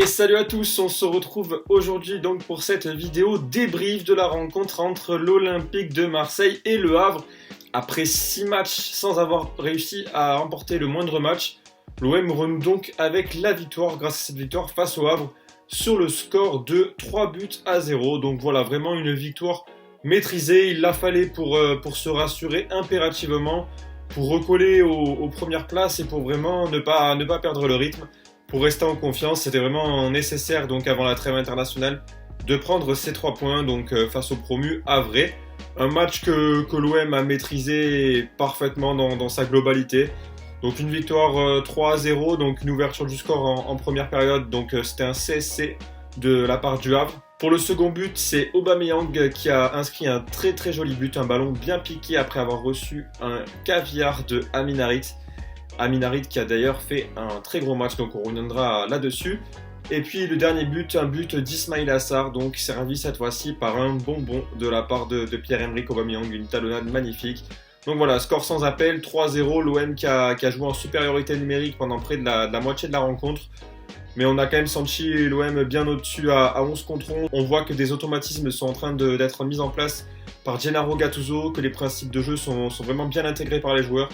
Et salut à tous, on se retrouve aujourd'hui donc pour cette vidéo débrief de la rencontre entre l'Olympique de Marseille et Le Havre. Après 6 matchs sans avoir réussi à remporter le moindre match, l'OM renoue donc avec la victoire grâce à cette victoire face au Havre sur le score de 3-0. Donc voilà, vraiment une victoire maîtrisée, il la fallait pour se rassurer impérativement, pour recoller aux premières places et pour vraiment ne pas perdre le rythme. Pour rester en confiance, c'était vraiment nécessaire donc avant la trêve internationale de prendre ces 3 points donc face au promu havrais. Un match que l'OM a maîtrisé parfaitement dans sa globalité. Donc une victoire 3-0, donc une ouverture du score en première période, donc c'était un CSC de la part du Havre. Pour le second but, c'est Aubameyang qui a inscrit un très très joli but, un ballon bien piqué après avoir reçu un caviar de Amin Harit. Amin Harit qui a d'ailleurs fait un très gros match, donc on reviendra là-dessus. Et puis le dernier but, un but d'Ismail Assar, donc servi cette fois-ci par un bonbon de la part de Pierre-Emerick Aubameyang, une talonnade magnifique. Donc voilà, score sans appel, 3-0, l'OM qui a joué en supériorité numérique pendant près de la moitié de la rencontre. Mais on a quand même senti l'OM bien au-dessus à 11 contre 11. On voit que des automatismes sont en train d'être mis en place par Gennaro Gattuso, que les principes de jeu sont vraiment bien intégrés par les joueurs.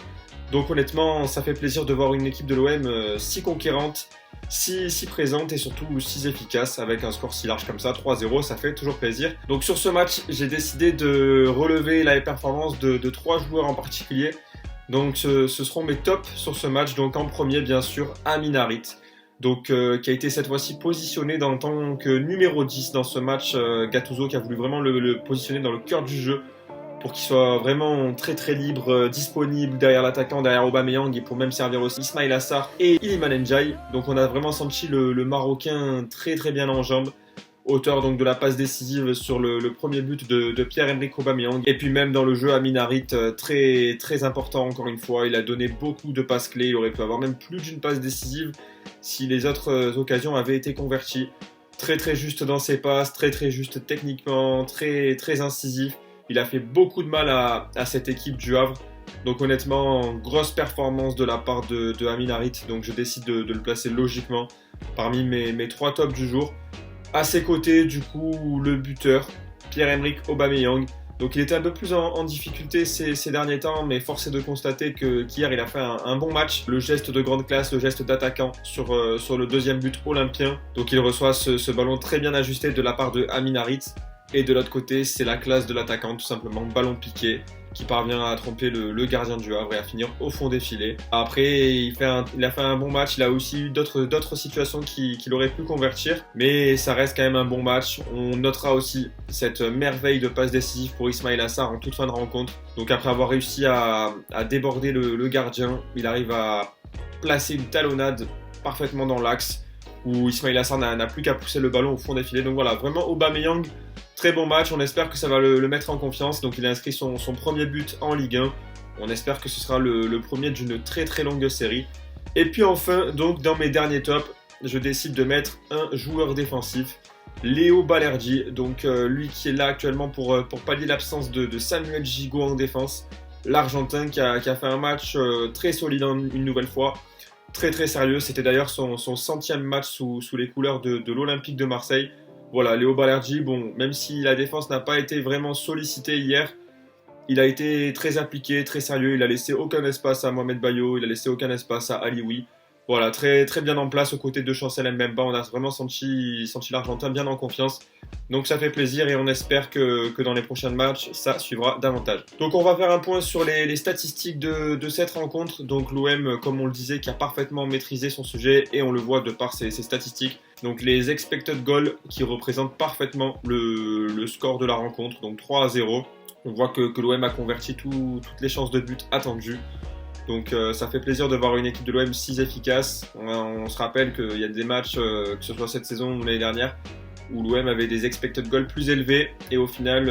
Donc honnêtement, ça fait plaisir de voir une équipe de l'OM si conquérante, si présente et surtout si efficace avec un score si large comme ça, 3-0, ça fait toujours plaisir. Donc sur ce match, j'ai décidé de relever la performance de 3 joueurs en particulier. Donc ce seront mes tops sur ce match. Donc en premier, bien sûr, Amin Harit, donc qui a été cette fois-ci positionné en tant que numéro 10 dans ce match. Gattuso qui a voulu vraiment le positionner dans le cœur du jeu, pour qu'il soit vraiment très très libre, disponible derrière l'attaquant, derrière Aubameyang, et pour même servir aussi Ismail Assar et Iliman Ndiaye. Donc on a vraiment senti le Marocain très très bien en jambes, auteur donc de la passe décisive sur le premier but de Pierre-Emerick Aubameyang. Et puis même dans le jeu, Amin Harit, très très important encore une fois, il a donné beaucoup de passes clés, il aurait pu avoir même plus d'une passe décisive si les autres occasions avaient été converties. Très très juste dans ses passes, très très juste techniquement, très très incisif. Il a fait beaucoup de mal à cette équipe du Havre. Donc honnêtement, grosse performance de la part de Amin Harit. Donc je décide de le placer logiquement parmi mes 3 tops du jour. À ses côtés, du coup, le buteur, Pierre-Emerick Aubameyang. Donc il était un peu plus en difficulté ces derniers temps, mais force est de constater qu'hier il a fait un bon match. Le geste de grande classe, le geste d'attaquant sur le deuxième but olympien. Donc il reçoit ce ballon très bien ajusté de la part de Amin Harit. Et de l'autre côté, c'est la classe de l'attaquant, tout simplement, ballon piqué, qui parvient à tromper le gardien du Havre et à finir au fond des filets. Après, il a fait un bon match, il a aussi eu d'autres situations qu'il aurait pu convertir, mais ça reste quand même un bon match. On notera aussi cette merveille de passe décisive pour Ismail Assar en toute fin de rencontre. Donc après avoir réussi à déborder le gardien, il arrive à placer une talonnade parfaitement dans l'axe, où Ismail Assar n'a plus qu'à pousser le ballon au fond des filets. Donc voilà, vraiment Aubameyang, très bon match, on espère que ça va le mettre en confiance. Donc il a inscrit son premier but en Ligue 1. On espère que ce sera le premier d'une très très longue série. Et puis enfin, donc dans mes derniers tops, je décide de mettre un joueur défensif, Léo Balerdi. Donc lui qui est là actuellement pour pallier l'absence de Samuel Gigot en défense. L'Argentin qui a fait un match très solide une nouvelle fois. Très très sérieux, c'était d'ailleurs son 100e match sous les couleurs de l'Olympique de Marseille. Voilà, Léo Balerdi, bon, même si la défense n'a pas été vraiment sollicitée hier, il a été très appliqué, très sérieux, il a laissé aucun espace à Mohamed Bayo, il a laissé aucun espace à Alioui. Voilà, très, très bien en place aux côtés de Chancel Mbemba, on a vraiment senti l'Argentin bien en confiance. Donc ça fait plaisir et on espère que dans les prochains matchs, ça suivra davantage. Donc on va faire un point sur les statistiques de cette rencontre. Donc l'OM, comme on le disait, qui a parfaitement maîtrisé son sujet et on le voit de par ses statistiques. Donc les expected goals qui représentent parfaitement le score de la rencontre, donc 3-0. On voit que l'OM a converti toutes les chances de but attendues. Donc ça fait plaisir de voir une équipe de l'OM si efficace. On se rappelle qu'il y a des matchs, que ce soit cette saison ou l'année dernière, où l'OM avait des expected goals plus élevés et au final,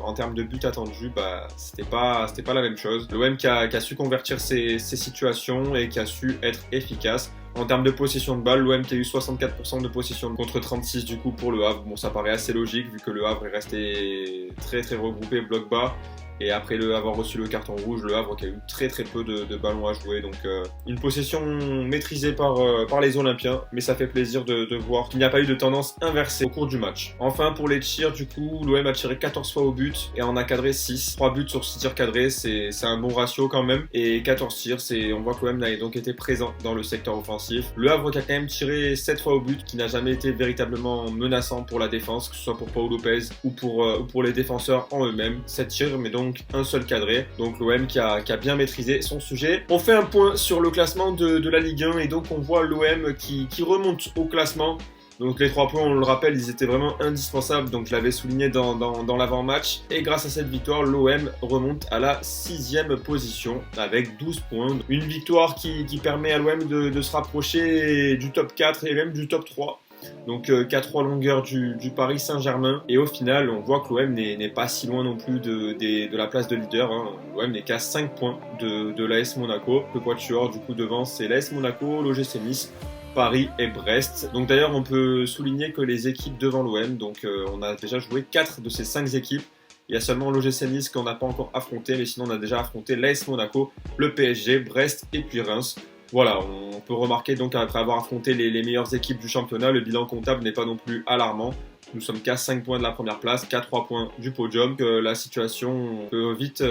en termes de buts attendus, c'était pas la même chose. L'OM qui a su convertir ces situations et qui a su être efficace. En termes de possession de balle, l'OM qui a eu 64% de possession contre 36 du coup pour le Havre. Bon, ça paraît assez logique vu que le Havre est resté très très regroupé bloc bas Et après avoir reçu le carton rouge, le Havre qui a eu très peu de ballons à jouer. Donc une possession maîtrisée par les Olympiens. Mais ça fait plaisir de voir qu'il n'y a pas eu de tendance inversée au cours du match. Enfin pour les tirs, du coup, l'OM a tiré 14 fois au but et en a cadré 6. 3 buts sur 6 tirs cadrés, c'est un bon ratio quand même. Et 14 tirs, on voit que l'OM a donc été présent dans le secteur offensif. Le Havre qui a quand même tiré 7 fois au but, qui n'a jamais été véritablement menaçant pour la défense, que ce soit pour Paul Lopez ou pour les défenseurs en eux-mêmes. 7 tirs, mais donc un seul cadré. Donc l'OM qui a bien maîtrisé son sujet. On fait un point sur le classement de la Ligue 1 et donc on voit l'OM qui remonte au classement. Donc les 3 points, on le rappelle, ils étaient vraiment indispensables, donc je l'avais souligné dans l'avant-match. Et grâce à cette victoire, l'OM remonte à la 6e position avec 12 points. Une victoire qui permet à l'OM de se rapprocher du top 4 et même du top 3. Donc 4-3 longueur du Paris Saint-Germain. Et au final, on voit que l'OM n'est pas si loin non plus de la place de leader. Hein. L'OM n'est qu'à 5 points de l'AS Monaco. Le quatuor du coup devant, c'est l'AS Monaco, l'OGC Nice, Paris et Brest. Donc d'ailleurs on peut souligner que les équipes devant l'OM, donc on a déjà joué 4 de ces 5 équipes. Il y a seulement l'OGC Nice qu'on n'a pas encore affronté, mais sinon on a déjà affronté l'AS Monaco, le PSG, Brest et puis Reims. Voilà, on peut remarquer donc après avoir affronté les meilleures équipes du championnat, le bilan comptable n'est pas non plus alarmant. Nous sommes qu'à 5 points de la première place, qu'à 3 points du podium. La situation peut vite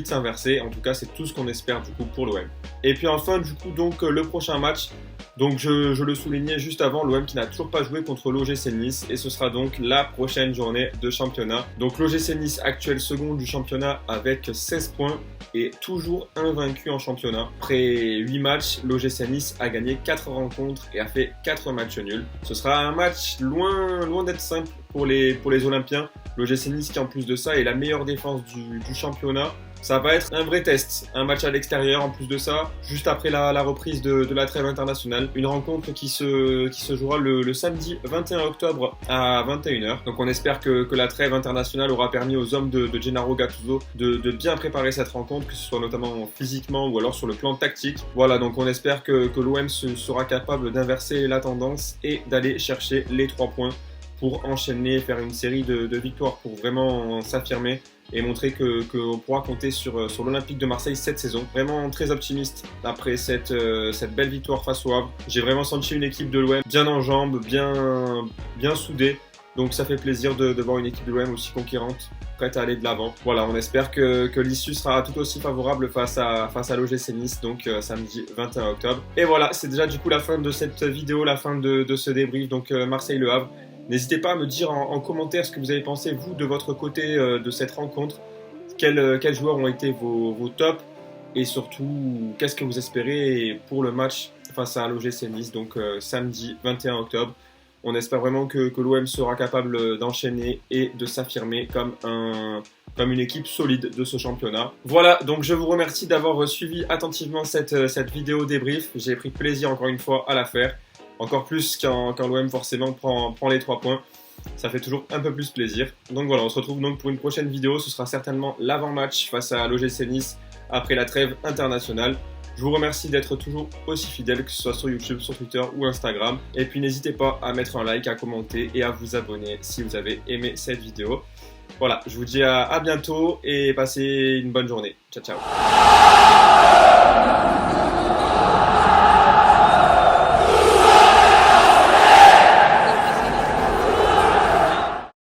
s'inverser. En tout cas, c'est tout ce qu'on espère du coup pour l'OM. Et puis enfin, du coup, donc le prochain match. Donc je le soulignais juste avant, l'OM qui n'a toujours pas joué contre l'OGC Nice. Et ce sera donc la prochaine journée de championnat. Donc l'OGC Nice, actuel second du championnat avec 16 points. Et toujours invaincu en championnat. Après 8 matchs, l'OGC Nice a gagné 4 rencontres et a fait 4 matchs nuls. Ce sera un match loin d'être simple pour les Olympiens. L'OGC Nice qui en plus de ça est la meilleure défense du championnat. Ça va être un vrai test, un match à l'extérieur en plus de ça, juste après la reprise de la trêve internationale. Une rencontre qui se jouera le samedi 21 octobre à 21h. Donc on espère que la trêve internationale aura permis aux hommes de Gennaro Gattuso de bien préparer cette rencontre, que ce soit notamment physiquement ou alors sur le plan tactique. Voilà, donc on espère que l'OM sera capable d'inverser la tendance et d'aller chercher les 3 points pour enchaîner, faire une série de victoires pour vraiment s'affirmer et montrer qu'on pourra compter sur l'Olympique de Marseille cette saison. Vraiment très optimiste après cette belle victoire face au Havre. J'ai vraiment senti une équipe de l'OM bien en jambes, bien soudée. Donc ça fait plaisir de voir une équipe de l'OM aussi conquérante, prête à aller de l'avant. Voilà, on espère que l'issue sera tout aussi favorable face à l'OGC Nice, donc samedi 21 octobre. Et voilà, c'est déjà du coup la fin de cette vidéo, la fin de ce débrief, donc Marseille-Le Havre. N'hésitez pas à me dire en commentaire ce que vous avez pensé, vous, de votre côté de cette rencontre. Quels joueurs ont été vos tops et surtout, qu'est-ce que vous espérez pour le match face à l'OGC Nice, donc samedi 21 octobre. On espère vraiment que l'OM sera capable d'enchaîner et de s'affirmer comme une équipe solide de ce championnat. Voilà, donc je vous remercie d'avoir suivi attentivement cette vidéo débrief. J'ai pris plaisir encore une fois à la faire. Encore plus quand l'OM forcément prend les 3 points. Ça fait toujours un peu plus plaisir. Donc voilà, on se retrouve donc pour une prochaine vidéo. Ce sera certainement l'avant-match face à l'OGC Nice après la trêve internationale. Je vous remercie d'être toujours aussi fidèle, que ce soit sur YouTube, sur Twitter ou Instagram. Et puis n'hésitez pas à mettre un like, à commenter et à vous abonner si vous avez aimé cette vidéo. Voilà, je vous dis à bientôt et passez une bonne journée. Ciao, ciao.